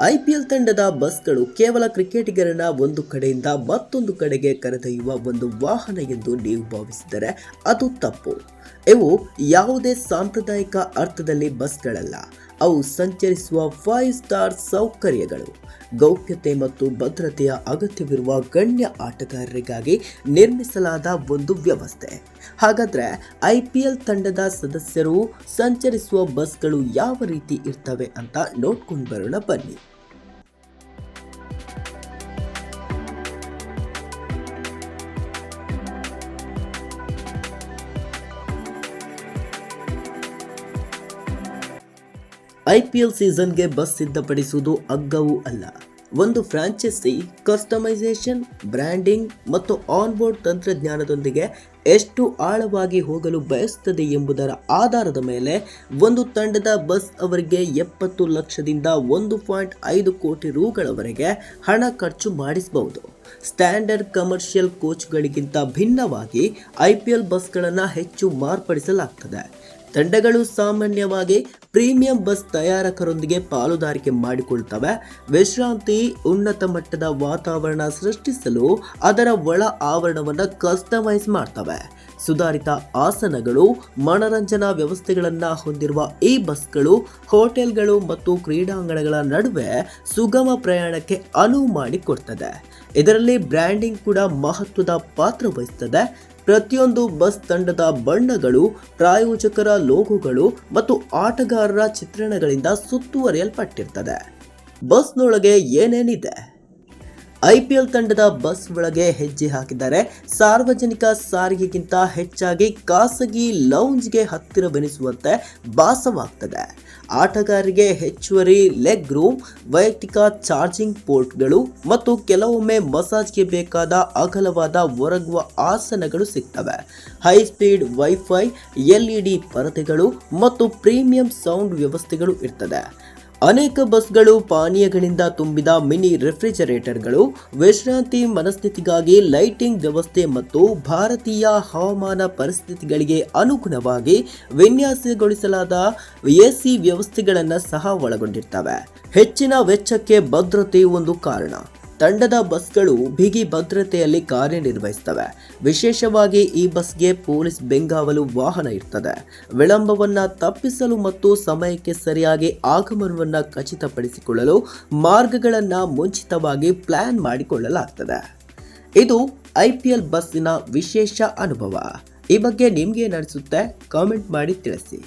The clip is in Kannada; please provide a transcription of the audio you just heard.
ಐಪಿಎಲ್ ತಂಡದ ಬಸ್ಗಳು ಕೇವಲ ಕ್ರಿಕೆಟಿಗರನ್ನ ಒಂದು ಕಡೆಯಿಂದ ಮತ್ತೊಂದು ಕಡೆಗೆ ಕರೆದೊಯ್ಯುವ ಒಂದು ವಾಹನ ಎಂದು ನೀವು ಭಾವಿಸಿದರೆ ಅದು ತಪ್ಪು. ಇವು ಯಾವುದೇ ಸಾಂಪ್ರದಾಯಿಕ ಅರ್ಥದಲ್ಲಿ ಬಸ್ಗಳಲ್ಲ. ಅವು ಸಂಚರಿಸುವ 5 ಸ್ಟಾರ್ ಸೌಕರ್ಯಗಳು, ಗೌಪ್ಯತೆ ಮತ್ತು ಭದ್ರತೆಯ ಅಗತ್ಯವಿರುವ ಗಣ್ಯ ಆಟಗಾರರಿಗಾಗಿ ನಿರ್ಮಿಸಲಾದ ಒಂದು ವ್ಯವಸ್ಥೆ. ಹಾಗಾದ್ರೆ ಐಪಿಎಲ್ ತಂಡದ ಸದಸ್ಯರು ಸಂಚರಿಸುವ ಬಸ್ಗಳು ಯಾವ ರೀತಿ ಇರ್ತವೆ ಅಂತ ನೋಡ್ಕೊಂಡು ಬರೋಣ ಬನ್ನಿ. ಐಪಿಎಲ್ ಸೀಸನ್ಗೆ ಬಸ್ ಸಿದ್ಧಪಡಿಸುವುದು ಅಗ್ಗವೂ ಅಲ್ಲ. ಒಂದು ಫ್ರಾಂಚೈಸಿ ಕಸ್ಟಮೈಸೇಷನ್, ಬ್ರ್ಯಾಂಡಿಂಗ್ ಮತ್ತು ಆನ್ಬೋರ್ಡ್ ತಂತ್ರಜ್ಞಾನದೊಂದಿಗೆ ಎಷ್ಟು ಆಳವಾಗಿ ಹೋಗಲು ಬಯಸುತ್ತದೆ ಎಂಬುದರ ಆಧಾರದ ಮೇಲೆ ಒಂದು ತಂಡದ ಬಸ್ ಅವರಿಗೆ 70 ಲಕ್ಷದಿಂದ 1.5 ಕೋಟಿ ರೂಗಳವರೆಗೆ ಹಣ ಖರ್ಚು ಮಾಡಿಸಬಹುದು. ಸ್ಟ್ಯಾಂಡರ್ಡ್ ಕಮರ್ಷಿಯಲ್ ಕೋಚ್ಗಳಿಗಿಂತ ಭಿನ್ನವಾಗಿ ಐಪಿಎಲ್ ಬಸ್ಗಳನ್ನು ಹೆಚ್ಚು ಮಾರ್ಪಡಿಸಲಾಗುತ್ತದೆ. ತಂಡಗಳು ಸಾಮಾನ್ಯವಾಗಿ ಪ್ರೀಮಿಯಂ ಬಸ್ ತಯಾರಕರೊಂದಿಗೆ ಪಾಲುದಾರಿಕೆ ಮಾಡಿಕೊಳ್ತವೆ. ವಿಶ್ರಾಂತಿ, ಉನ್ನತ ಮಟ್ಟದ ವಾತಾವರಣ ಸೃಷ್ಟಿಸಲು ಅದರ ಒಳ ಆವರಣವನ್ನು ಕಸ್ಟಮೈಸ್ ಮಾಡ್ತವೆ. ಸುಧಾರಿತ ಆಸನಗಳು, ಮನರಂಜನಾ ವ್ಯವಸ್ಥೆಗಳನ್ನು ಹೊಂದಿರುವ ಈ ಬಸ್ಗಳು ಹೋಟೆಲ್ಗಳು ಮತ್ತು ಕ್ರೀಡಾಂಗಣಗಳ ನಡುವೆ ಸುಗಮ ಪ್ರಯಾಣಕ್ಕೆ ಅನುವು ಮಾಡಿಕೊಡ್ತದೆ. ಇದರಲ್ಲಿ ಬ್ರ್ಯಾಂಡಿಂಗ್ ಕೂಡ ಮಹತ್ವದ ಪಾತ್ರ ವಹಿಸುತ್ತದೆ. ಪ್ರತಿಯೊಂದು ಬಸ್ ತಂಡದ ಬಣ್ಣಗಳು, ಪ್ರಾಯೋಜಕರ ಲೋಗೋಗಳು ಮತ್ತು ಆಟಗಾರರ ಚಿತ್ರಣಗಳಿಂದ ಸುತ್ತುವರಿಯಲ್ಪಟ್ಟಿರ್ತದೆ. ಬಸ್ನೊಳಗೆ ಏನೇನಿದೆ? ಐಪಿಎಲ್ ತಂಡದ ಬಸ್ ಒಳಗೆ ಹೆಜ್ಜೆ ಹಾಕಿದರೆ ಸಾರ್ವಜನಿಕ ಸಾರಿಗೆಗಿಂತ ಹೆಚ್ಚಾಗಿ ಖಾಸಗಿ ಲೌಂಜ್ಗೆ ಹತ್ತಿರವೆನಿಸುವಂತೆ ಭಾಸವಾಗ್ತದೆ. ಆಟಗಾರರಿಗೆ ಹೆಚ್ಚುವರಿ ಲೆಗ್ ರೂಮ್, ವೈಯಕ್ತಿಕ ಚಾರ್ಜಿಂಗ್ ಪೋರ್ಟ್ಗಳು ಮತ್ತು ಕೆಲವೊಮ್ಮೆ ಮಸಾಜ್ಗೆ ಬೇಕಾದ ಅಗಲವಾದ ಒರಗುವ ಆಸನಗಳು ಸಿಗ್ತವೆ. ಹೈ ಸ್ಪೀಡ್ ವೈಫೈ, ಎಲ್ಇಡಿ ಪರದೆಗಳು ಮತ್ತು ಪ್ರೀಮಿಯಂ ಸೌಂಡ್ ವ್ಯವಸ್ಥೆಗಳು ಇರ್ತದೆ. ಅನೇಕ ಬಸ್ಗಳು ಪಾನೀಯಗಳಿಂದ ತುಂಬಿದ ಮಿನಿ ರೆಫ್ರಿಜರೇಟರ್ಗಳು, ವಿಶ್ರಾಂತಿ ಮನಸ್ಥಿತಿಗಾಗಿ ಲೈಟಿಂಗ್ ವ್ಯವಸ್ಥೆ ಮತ್ತು ಭಾರತೀಯ ಹವಾಮಾನ ಪರಿಸ್ಥಿತಿಗಳಿಗೆ ಅನುಗುಣವಾಗಿ ವಿನ್ಯಾಸಗೊಳಿಸಲಾದ ಎಸಿ ವ್ಯವಸ್ಥೆಗಳನ್ನು ಸಹ ಒಳಗೊಂಡಿರ್ತವೆ. ಹೆಚ್ಚಿನ ವೆಚ್ಚಕ್ಕೆ ಭದ್ರತೆ ಒಂದು ಕಾರಣ. ತಂಡದ ಬಸ್ಗಳು ಬಿಗಿ ಭದ್ರತೆಯಲ್ಲಿ ಕಾರ್ಯನಿರ್ವಹಿಸುತ್ತವೆ. ವಿಶೇಷವಾಗಿ ಈ ಬಸ್ಗೆ ಪೊಲೀಸ್ ಬೆಂಗಾವಲು ವಾಹನ ಇರ್ತದೆ. ವಿಳಂಬವನ್ನು ತಪ್ಪಿಸಲು ಮತ್ತು ಸಮಯಕ್ಕೆ ಸರಿಯಾಗಿ ಆಗಮನವನ್ನು ಖಚಿತಪಡಿಸಿಕೊಳ್ಳಲು ಮಾರ್ಗಗಳನ್ನು ಮುಂಚಿತವಾಗಿ ಪ್ಲಾನ್ ಮಾಡಿಕೊಳ್ಳಲಾಗ್ತದೆ. ಇದು ಐಪಿಎಲ್ ಬಸ್ಸಿನ ವಿಶೇಷ ಅನುಭವ. ಈ ಬಗ್ಗೆ ನಿಮ್ಗೆ ಏನು ಅನಿಸುತ್ತೆ? ಕಾಮೆಂಟ್ ಮಾಡಿ ತಿಳಿಸಿ.